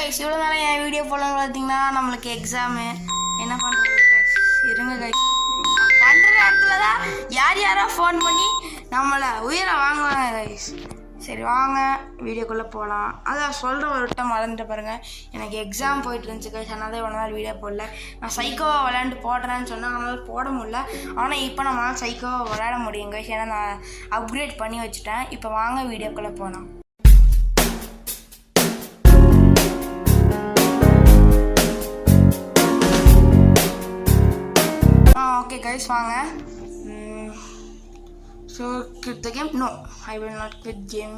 Guys இவ்வளோ நாள் என் video போடலான்னு பார்த்தீங்கன்னா நம்மளுக்கு எக்ஸாமு என்ன பண்ணுறது கைஸ் இருங்க கைஸ் பண்ணுற இடத்துல தான் யாரோ ஃபோன் பண்ணி நம்மளை உயிரை வாங்குவாங்க கைஸ். சரி வாங்க வீடியோக்குள்ளே போகலாம். அதான் சொல்கிற ஒரு விட்டம் மறந்துட்டு பாருங்கள், எனக்கு எக்ஸாம் போயிட்டு இருந்துச்சு கைஸ், அதனால இவ்வளோ நாள் வீடியோ போடல. நான் சைக்கோவை விளையாண்டு போடுறேன்னு சொன்னால் அதனால் போட முடியல. ஆனால் இப்போ நம்மளால் சைக்கோவை விளையாட முடியும் கைஸ், ஏன்னா நான் அப்கிரேட் பண்ணி வச்சுட்டேன். இப்போ வாங்க வீடியோக்குள்ளே போகலாம். ஓகே கைஸ் வாங்க. So quit the game? No, I will not quit game.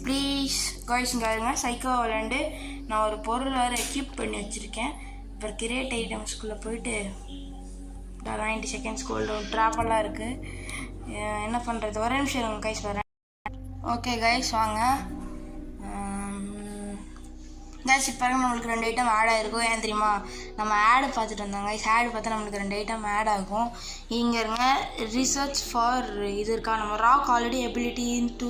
Please guys இங்கே இருங்க. சைக்கோ விளையாண்டு நான் ஒரு பொருள் வேறு எக்யூப் பண்ணி வச்சுருக்கேன். இப்போ கிரியேட் ஐட்டம்ஸ்குள்ளே போயிட்டு 90 செகண்ட்ஸ் கோல்டு ட்ராப்பெல்லாம் இருக்குது. என்ன பண்ணுறது, ஒரே நிமிஷம் இருங்க கைஸ் வரேன். ஓகே கைஸ் வாங்க. கைஸ் இப்போ நம்மளுக்கு 2 ஐட்டம் ஆட் ஆகிருக்கும். ஏன் தெரியுமா, நம்ம ஆடு பார்த்துட்டு வந்தோம் கைஸ். ஆடு பார்த்தா நம்மளுக்கு 2 ஐட்டம் ஆட் ஆகும். இங்கே இருங்க, ரிசர்ச் ஃபார் இது இருக்கா, நம்ம ராக் ஆல்ரெடி எபிலிட்டி டு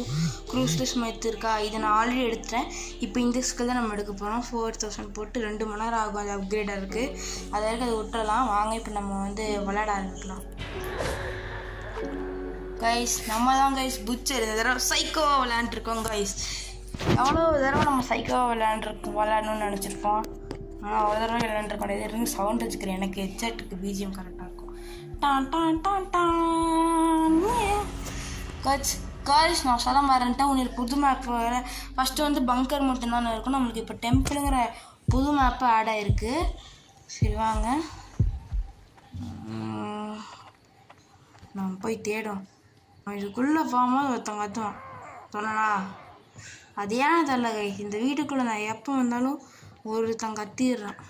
க்ரூஸ்லெஸ் மெத் இருக்கா, இதை நான் ஆல்ரெடி எடுத்துட்டேன். இப்போ இந்த ஸ்கில் தான் நம்ம எடுக்க போகிறோம். 4000 போட்டு 2 மணி நேரம் ஆகும், அது அப்கிரேடாக இருக்குது. அது வரைக்கும் அதை விட்டுறலாம். வாங்க இப்போ நம்ம விளையாட ஆரம்பிக்கலாம் கைஸ். நம்ம தான் கைஸ் புச்சர் இந்த தடவை சைக்கோவாக விளையாண்டுருக்கோம் கைஸ். எவ்வளோ தடவை நம்ம சைக்கோவாக விளையாடணும்னு நினச்சிருப்போம், ஆனால் ஒரு தடவை விளையாண்டுருக்கோம். இது இருந்து சவுண்ட் வச்சுக்கிறேன், எனக்கு ஹெட்செட்டுக்கு பிஜிஎம் கரெக்டாக இருக்கும். டான் டான் டான் டான் காய்ஸ் நான் சொல்ல மாறேன்ட்டேன். உங்களுக்கு புது மேப் வேறு. ஃபஸ்ட்டு பங்கர் மட்டும்தானே இருக்கும், நம்மளுக்கு இப்போ டெம்பிளுங்கிற புது மேப்பு ஆட் ஆகிருக்கு. சரி வாங்க நம்ம போய் தேடும். இதுக்குள்ளே போகும்போது ஒருத்தவங்க கத்துவான் சொன்னா, அது ஏன் தெரியல கைஸ். இந்த வீட்டுக்குள்ளே நான் எப்போ வந்தாலும் ஒருத்தன் கத்திடுறான்.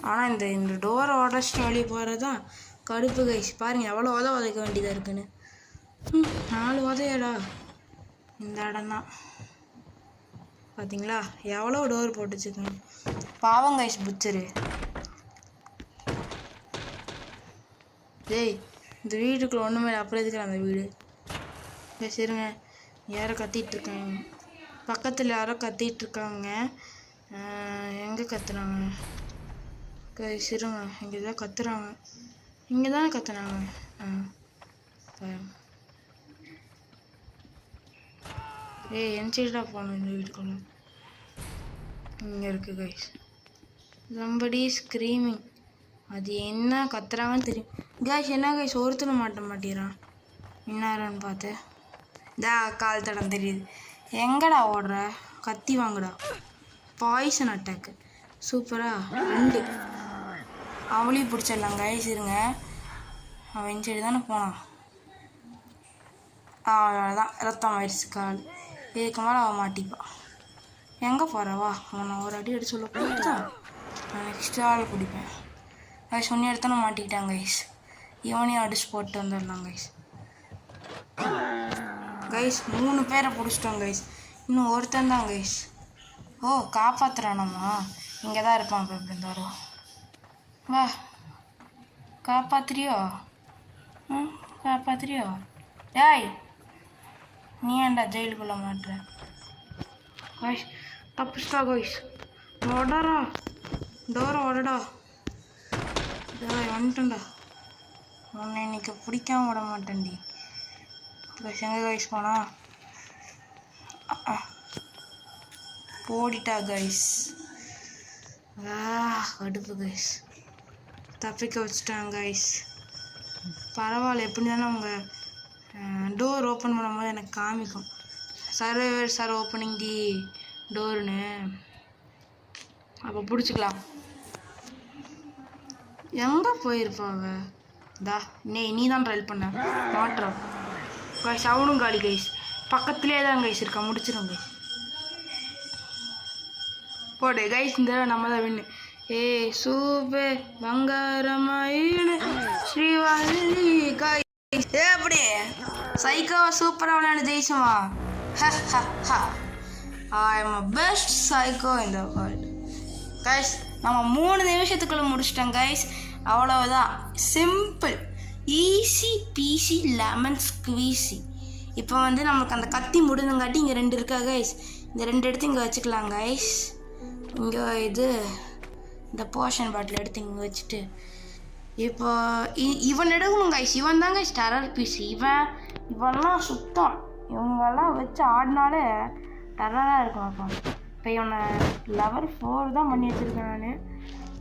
ஆனால் இந்த டோரை உடச்சிட்டு வெளியே போகிறது தான் கடுப்பு கைஸ். பாருங்கள் எவ்வளோ உதைக்க வேண்டியதாக இருக்குன்னு. 4 உதையடா இந்த இடம் தான். பார்த்தீங்களா எவ்வளோ டோர் போட்டு வச்சுக்கோங்க. பாவம் கைஸ் புச்சரு. டேய் இந்த வீட்டுக்குள்ளே ஒன்றுமே அப்புறம் எதுக்குற அந்த வீடு சரிங்க. யாரோ கத்திகிட்ருக்காங்க பக்கத்தில், யாரோ கத்திகிட்ருக்காங்க. எங்கே கத்துறாங்க சிறுங்க, இங்கே தான் கத்துறாங்க. இங்கே தானே கத்துனாங்க. என் சைடாக போகணும் இந்த வீட்டுக்குள்ள. இங்கே இருக்குது கைஸ் somebody ஸ்க்ரீமிங். அது என்ன கத்துறாங்கன்னு தெரியும் கைஸ். என்ன கைஸ் ஒருத்தனை மாட்ட மாட்டேறான், என்னாரான்னு பார்த்து கால் தடம் தெரியுது. எங்கடா ஓடுற, கத்தி வாங்கடா. பாய்சன் அட்டாக்கு சூப்பரா 2 அவளையும் பிடிச்சிடலாம் கைஸ். இருங்க, அவன் சைடு தானே போனான். அவ்வளோதான் ரத்தம் ஆயிடுச்சு கால். இதுக்கு மேலே அவன் மாட்டிப்பான். எங்கே போகிறவா, அவனை ஒரு அடி அடி சொல்ல போயிட்டான். நான் நெக்ஸ்ட் ஆள் பிடிப்பேன் கைஸ். ஒன்று எடுத்தானே மாட்டிக்கிட்டான் கைஸ். இவனையும் அடிச்சு போட்டு வந்துடலாம் கைஸ். கைஸ் 3 பேரை பிடிச்சிட்டோம் கைஸ், இன்னும் ஒருத்தன் தான் கைஸ். ஓ காப்பாற்றுறானம்மா, இங்கே தான் இருப்பான். இப்போ எப்படி இருந்தாலும் வா, காப்பாத்துறியோ? காப்பாத்துறியோ? டேய் நீ ஏன்டா ஜெயிலுக்குள்ளே மாட்டுற கைஸ்? தப்பிச்சிட்டா கைஸ். ஓடறா டோரை ஓடடா. வந்துட்டேன்டா, உன்னை இன்னைக்கு பிடிக்காம விட மாட்டேன்டி கைஸ். எங்கே கைஸ் போனா? ஓடிட்டா கைஸ். அடுப்பு கைஸ், தப்பிக்க வச்சுட்டாங்க கைஸ். பரவாயில்ல, எப்படி தானே அவங்க டோர் ஓப்பன் பண்ணும்போது எனக்கு காமிக்கும் சர்வைவர் சார் ஓப்பனிங் தி டோர்னு. அப்போ பிடிச்சிக்கலாம். எங்கே போயிருப்பாங்க நீ தான் ட்ரைல் பண்ண மாட்டுறோம் கைஸ். அவனும் காலி கைஸ், பக்கத்துலேயே தான் கைஸ் இருக்கா. முடிச்சிடும் கைஸ். போடு கைஸ், இந்த நம்ம தான் வின்னு. Super பங்காரமாயிடு ஸ்ரீவாலி guys. எப்படி சைக்கோவா சூப்பராக விளையாண்டு ஜெயிச்சுமா? I am a best psycho in the world guys. நம்ம 3 நிமிஷத்துக்குள்ளே முடிச்சிட்டோம் கைஸ். அவ்வளவுதான், simple, easy peasy lemon squeezy. இப்போ நமக்கு அந்த கத்தி முடிஞ்சங்காட்டி இங்கே 2 இருக்கா கைஸ். இந்த 2 எடுத்து இங்கே வச்சுக்கலாம் கைஸ். இங்கே இது இந்த போர்ஷன் பாட்டில் எடுத்து இங்கே வச்சுட்டு இப்போ இவன் எடுக்கணும் கைஸ். இவன் தாங்க டெரர் பீஸ். இவன்லாம் சுத்தம். இவங்கெல்லாம் வச்சு ஆடினாலே டெரராக இருக்கும். அப்போ இப்போ இவனை லெவல் 4 தான் பண்ணி வச்சுருக்கேன் நான்.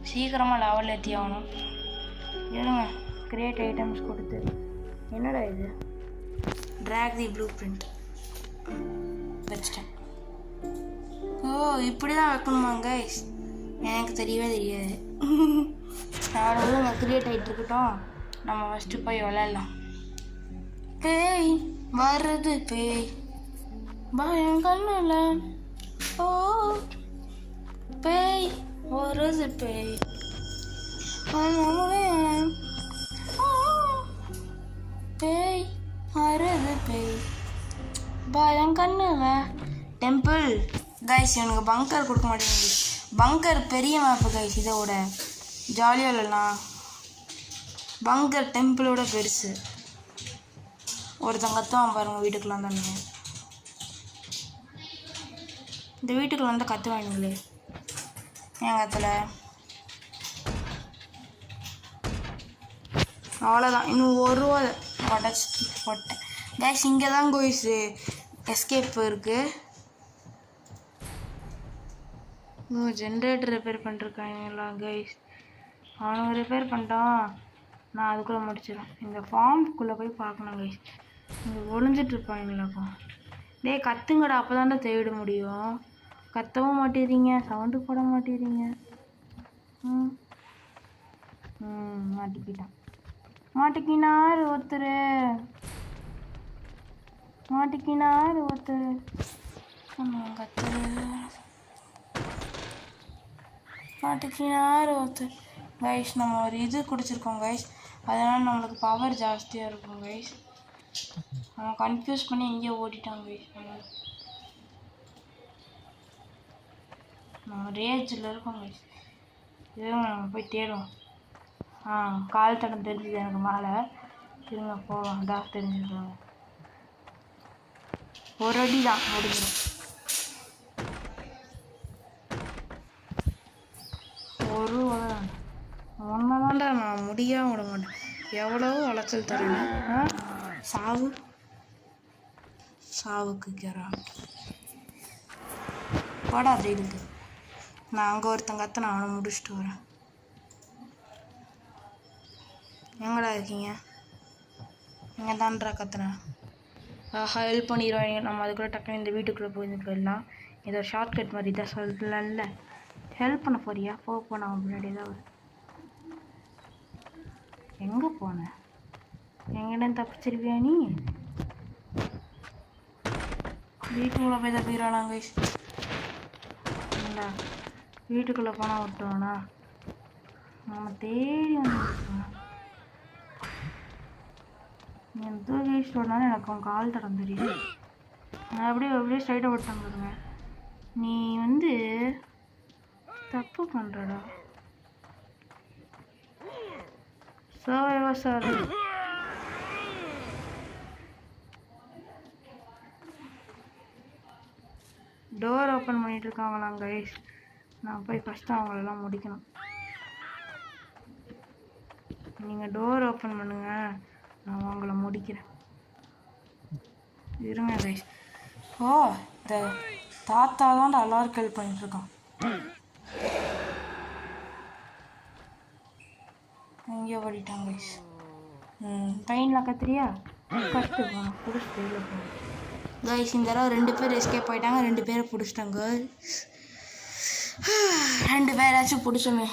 சீக்கிரமாக லெவல் ஏற்றி ஆகணும். இருங்க கிரியேட் ஐட்டம்ஸ் கொடுத்து. என்னடா இது? ட்ராக் தி ப்ளூ பிரிண்ட் வச்சிட்டேன். ஓ இப்படி தான் வைக்கணுமா கைஸ்? எனக்கு தெரியவே தெரியாது. நானும் கிரியேட் ஆகிட்டு இருக்கட்டும். நம்ம ஃபஸ்ட்டு போய் விளையாடலாம். பேய் வர்றது பேய் பயம் கண்ணுல. ஓ பேய் வருது பேய் பேய் வருது பேய் பயம் கண்ணுல. டெம்பிள் கைஸ் எனக்கு பங்கர் கொடுக்க மாட்டேங்குது. பங்கர் பெரிய மேப்பு கைஸ். இதோட ஜாலியாக இல்லைலாம். பங்கர் டெம்பிளோட பெருசு. ஒருத்தங்கத்தான் பாருங்கள் வீட்டுக்குள்ள தானே. இந்த வீட்டுக்குள்ள வந்து கற்று வாங்கிங்களே என் கத்தில். அவ்வளோதான். இன்னும் ஒரு ரூபா உடச்சி போட்டேன் கைஸ். இங்கே தான் கோயிஸு எஸ்கேப் இருக்குது. ஜென்ரேட்டர் ரிப்பேர் பண்ணிருக்காங்களா கைஸ்? அவனுங்க ரிப்பேர் பண்ணிட்டான். நான் அதுக்குள்ளே முடிச்சிடும். இந்த ஃபார்முக்குள்ளே போய் பார்க்கணும் கைஸ். இங்கே ஒளிஞ்சிட்ருப்பாங்களாப்பா. டேய் கத்துங்கடா, அப்போ தாண்டா தேட முடியும். கத்தவும் மாட்டேறீங்க, சவுண்டு போட மாட்டேறீங்க. மாட்டிக்கிட்டான். மாட்டிக்கினார் ஒருத்தர். மாட்டிக்கினார் ஒருத்தர். கைஸ் நம்ம ஒரு இது குடிச்சிருக்கோம் கைஸ். அதனால் நம்மளுக்கு பவர் ஜாஸ்தியாக இருக்கும் கைஸ். அவன் கன்ஃபியூஸ் பண்ணி எங்கேயோ ஓட்டிட்டான் கைஸ். நம்ம ரேஜில் இருக்கோம் கைஸ். இதுவும் நம்ம போய் தேடுவோம். கால் தடம் தெரிஞ்சுது எனக்கு மேலே. திரும்ப போவோம். தான் தெரிஞ்சுருக்காங்க. ஒரு அடி தான் முடிஞ்சிடும். ஒரு ஒன்றை தான்டா நான் முடியாம விட மாட்டேன். எவ்வளவோ அலைச்சல் தரேன். சாவுக்கு கேறான் வாடா ஜெயிலுக்கு. நான் அங்கே ஒருத்தங்க நான் அவனை முடிச்சுட்டு வரேன். எங்கடா இருக்கீங்க? இங்கே தான்றா கத்துனேன். ஹெல்ப் பண்ணிடுவாங்க. நம்ம அதுக்குள்ளே டக்குன்னு இந்த வீட்டுக்குள்ளே போயிடலாம். இது ஒரு ஷார்ட்கட் மாதிரி தான் சொல்லல. ஹெல்ப் பண்ண போறியா? போ நான் முன்னாடி தான் வரும். எங்கே போனேன்? எங்கிட்ட தப்பிச்சிருப்பியா நீ? வீட்டுக்குள்ளே போய் தப்பிக்கிறானா கைஸ்? இல்லை வீட்டுக்குள்ளே போனால் விட்டுவானா? நம்ம தேடி வந்துருக்கோம். நீ எந்த கைஸ் சொன்னாலும் எனக்கு உன் கால் தடம் தெரியுது. நான் அப்படியே ஸ்ட்ரைட்டாக விட்டாங்க பாருங்க. நீ வந்து தப்பு பண்ணுறடா. சார் டோர் ஓப்பன் பண்ணிட்டு இருக்காங்களாம் கைஸ். நான் போய் ஃபஸ்ட்டு அவங்களெல்லாம் முடிக்கணும். நீங்கள் டோர் ஓப்பன் பண்ணுங்க, நான் அவங்கள முடிக்கிறேன். இருங்க கைஸ். ஓ இந்த தாத்தா தான் எல்லாருக்கும் ஹெல்ப் பண்ணிட்டுருக்கான். எங்கேயோ ஓடிட்டாங்க கைஸ். ட்ரெயினில் கத்துறியா? கற்று போகணும். பிடிச்சி ட்ரெயினில் போகணும் கைஸ். இந்த தடவை 2 பேர் எஸ்கேப் ஆகிட்டாங்க. 2 பேரை பிடிச்சிட்டாங்க. 2 பேராச்சும் பிடிச்சோமே,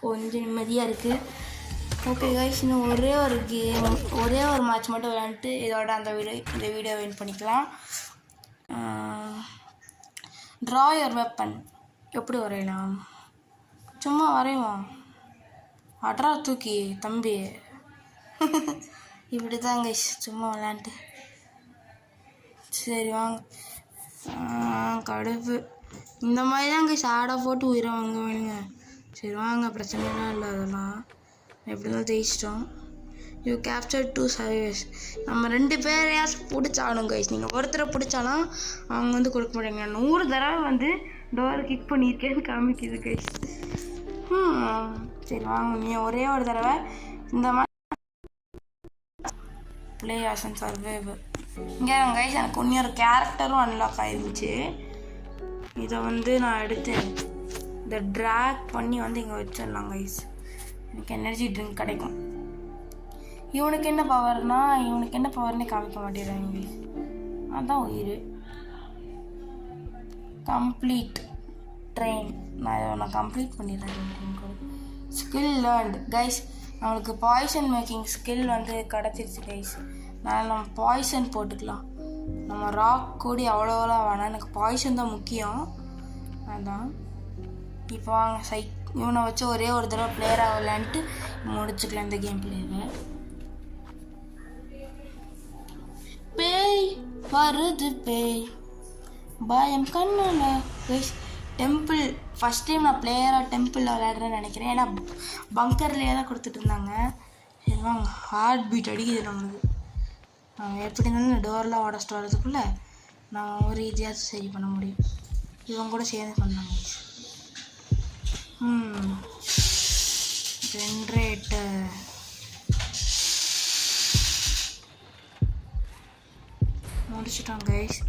கொஞ்சம் நிம்மதியாக இருக்குது. ஓகே கைஸ், இன்னும் ஒரே ஒரு மேட்ச் மட்டும் விளையாண்டுட்டு இதோட இந்த வீடியோ வின் பண்ணிக்கலாம். ட்ரா யுவர் வெப்பன் எப்படி வரையலாம்? சும்மா வரைவோம். அட்ரா தூக்கி தம்பி. இப்படி தான் கைஸ் சும்மா விளையாண்டு. சரி வாங்க. கடுப்பு இந்த மாதிரி தான் கைஸ் ஆடை போட்டு உயிரை வாங்க வேணுங்க. சரி வாங்க, பிரச்சனைலாம் இல்லை. அதெல்லாம் எப்படி தான் ஜெயிச்சிட்டோம். You capture 2 service. நம்ம 2 பேரையாச்சும் பிடிச்சாலும் கைஸ். நீங்கள் ஒருத்தரை பிடிச்சாலும் அவங்க வந்து கொடுக்க மாட்டாங்க. 100 தடவை வந்து டோர் கிக் பண்ணியிருக்கேன்னு காமிக்குது கைஸ். சரி வாங்க, நீ ஒரே ஒரு தடவை இந்த மாதிரி ப்ளே ஆஸ் அண்ட் சர்வைவர். இங்கே கைஸ் எனக்கு இன்னொரு கேரக்டரும் அன்லாக் ஆயிருந்துச்சு. இதை வந்து நான் எடுத்து இதை ட்ராக் பண்ணி வந்து இங்கே வச்சிடலாம் கைஸ். எனக்கு எனர்ஜி ட்ரிங்க் கிடைக்கும். இவனுக்கு என்ன பவர்னே காமிக்க மாட்டேறாங்க கைஸ். அதான் உயிர். Complete train. நான் கம்ப்ளீட் பண்ணிடுறேன். Skill learned guys. நம்மளுக்கு பாய்சன் மேக்கிங் ஸ்கில் வந்து கிடச்சிருச்சு கைஸ். நம்ம பாய்சன் போட்டுக்கலாம். நம்ம ராக் கூடி அவ்வளோலாம் வேணாம், எனக்கு பாய்சன் தான் முக்கியம். அதான் இப்போ வாங்க இவனை வச்சு ஒரே ஒரு தடவை பிளேயராக விளையாண்டுட்டு முடிச்சுக்கலாம் இந்த கேம் பிளேவை. பேய் வருது பேய் பயம் கண்ணுல கைஸ். டெம்பிள் ஃபஸ்ட் டைம் நான் பிளேயராக டெம்பிளில் விளையாடுறேன்னு நினைக்கிறேன். ஏன்னா பங்கர்லேயே தான் கொடுத்துட்டு இருந்தாங்க. சரி வாங்க, ஹார்ட் பீட் அடிக்குது நம்மளுக்கு. நம்ம எப்படி இருந்தாலும் டோர்லாம் உடச்சிட்டு வரதுக்குள்ளே நம்ம ஒரு ஈஸியாக சரி பண்ண முடியும். இவங்க கூட சேர்ந்து பண்ணாங்க. ஜென்ரேட்டர் முடிச்சிட்டோம் கைஸ்.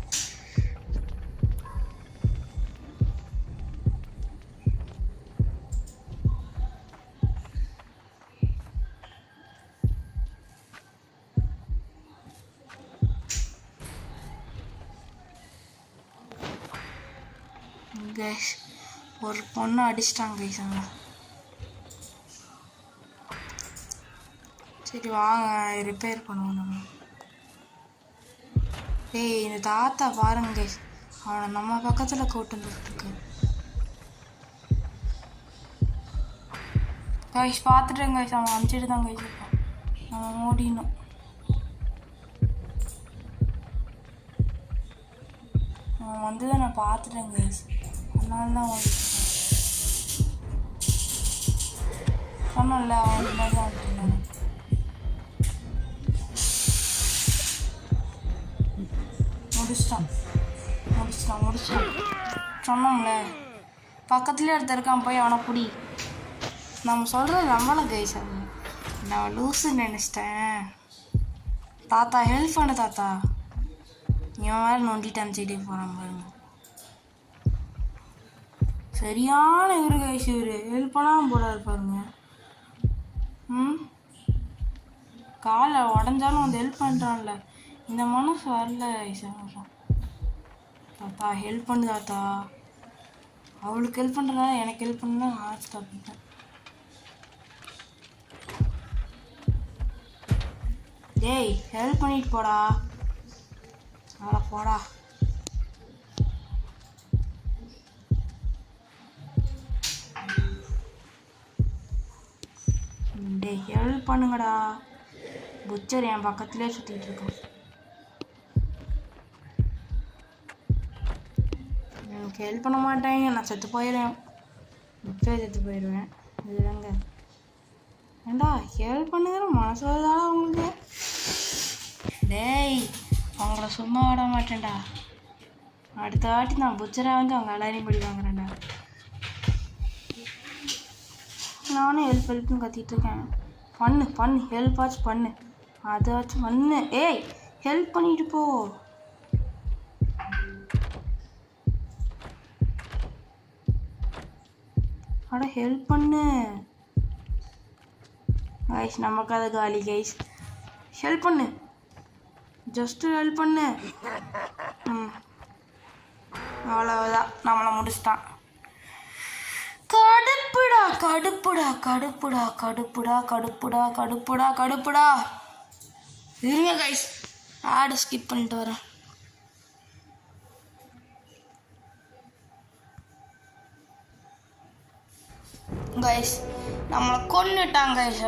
கைஸ் ஒரு பொண்ணை அடிச்சிட்டாங்க கைஸ். அவங்க சரி வாங்க ரிப்பேர் பண்ணுவோம் நம்ம. ஏய் இந்த தாத்தா பாருங்க கைஸ், அவனை நம்ம பக்கத்தில் கூட்டு வந்துருக்கு கைஸ். பார்த்துட்டேங்க கைஸ், அவன் அனுப்பிச்சிட்டு தான் கைஸ் இருப்பான். அவன் ஓடினும். அவன் வந்து தான் நான் பார்த்துட்டேன் கைஸ், அதனால தான் ஓடிட்டு சொன்னல அவன் மாதிரி தான் ஓடிட்டு. முடிச்சிட்டான் சொன்னோம்ல. பக்கத்துலேயே ஒருத்தர் இருக்கான், போய் அவனை பிடி. நம்ம சொல்கிறது நம்மள கைஸ். அது நான் லூஸுன்னு நினச்சிட்டேன். தாத்தா ஹெல்ப் பண்ணு தாத்தா. இவன் வேறு நொண்டிட்டு அனுப்பிச்சிட்டே போகிறான் பாருங்க. சரியான இவரு கைஸ், இவரு ஹெல்ப் பண்ணாமல் போடாது பாருங்க. காலை உடஞ்சாலும் வந்து ஹெல்ப் பண்ணுறான்ல, இந்த மனசு வரல கைஸ். தாத்தா ஹெல்ப் பண்ணு தாத்தா. அவளுக்கு ஹெல்ப் பண்ணுறதுனால எனக்கு ஹெல்ப் பண்ணா ஹார்ட் ஸ்டாப் பண்ணிட்டேன். டேய் ஹெல்ப் பண்ணிட்டு போடா. போடா. டேய் ஹெல்ப் பண்ணுங்கடா. புச்சர் என் பக்கத்துலேயே சுற்றிட்டு இருக்கோம். எனக்கு ஹெல்ப் பண்ண மாட்டாங்க, நான் செத்து போயிடுவேன். இப்போயே செத்து போயிடுவேன். இதுதாங்க ஏண்டா ஹெல்ப் பண்ணுங்கிற மனசு வருதாடா உங்களுக்கு? டேய் அவங்கள சும்மா விட மாட்டேன்டா. அடுத்த வாட்டி நான் புச்சராக வந்து அவங்க எல்லாரையும் படி வாங்குறேன்டா. நானும் ஹெல்ப்னு கத்திட்டு இருக்கேன். பண்ணு ஹெல்ப்பாச்சும் பண்ணு, அதாச்சும் பண்ணு. ஏய் ஹெல்ப் பண்ணிட்டு போ. அட ஹெல்ப் பண்ணு கைஸ். நமக்கு அது காலி கைஸ். ஹெல்ப் பண்ணு, ஜஸ்ட்டு ஹெல்ப் பண்ணு. அவ்வளவுதான், நம்மளை முடிச்சிட்டான். கடுப்புடா கடுப்புடா கடுப்புடா கடுப்புடா கடுப்புடா கடுப்புடா கடுப்புடா. இருங்க கைஸ், ஆடை ஸ்கிப் பண்ணிட்டு வரேன். கைஸ் நம்மளை கொன்னுட்டாங்க கைஸ்.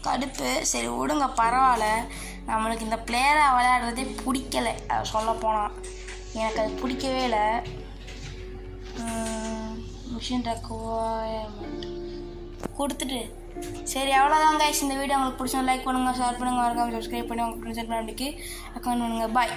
கடுப்பு. சரி விடுங்க பரவாயில்ல. நம்மளுக்கு இந்த பிளேயராக விளையாடுறதே பிடிக்கலை. அதை சொல்ல போனால் எனக்கு அது பிடிக்கவே இல்லை. மிஷின் ரெக்குவயர்மெண்ட் கொடுத்துட்டு சரி அவ்வளோதான் கைஸ். இந்த வீடியோ உங்களுக்கு பிடிச்சா லைக் பண்ணுங்கள், ஷேர் பண்ணுங்கள், மறக்காம சப்ஸ்கிரைப் பண்ணி உங்கள் ஃப்ரெண்ட்ஸ் அக்கௌண்ட் பண்ணுங்கள். பாய்.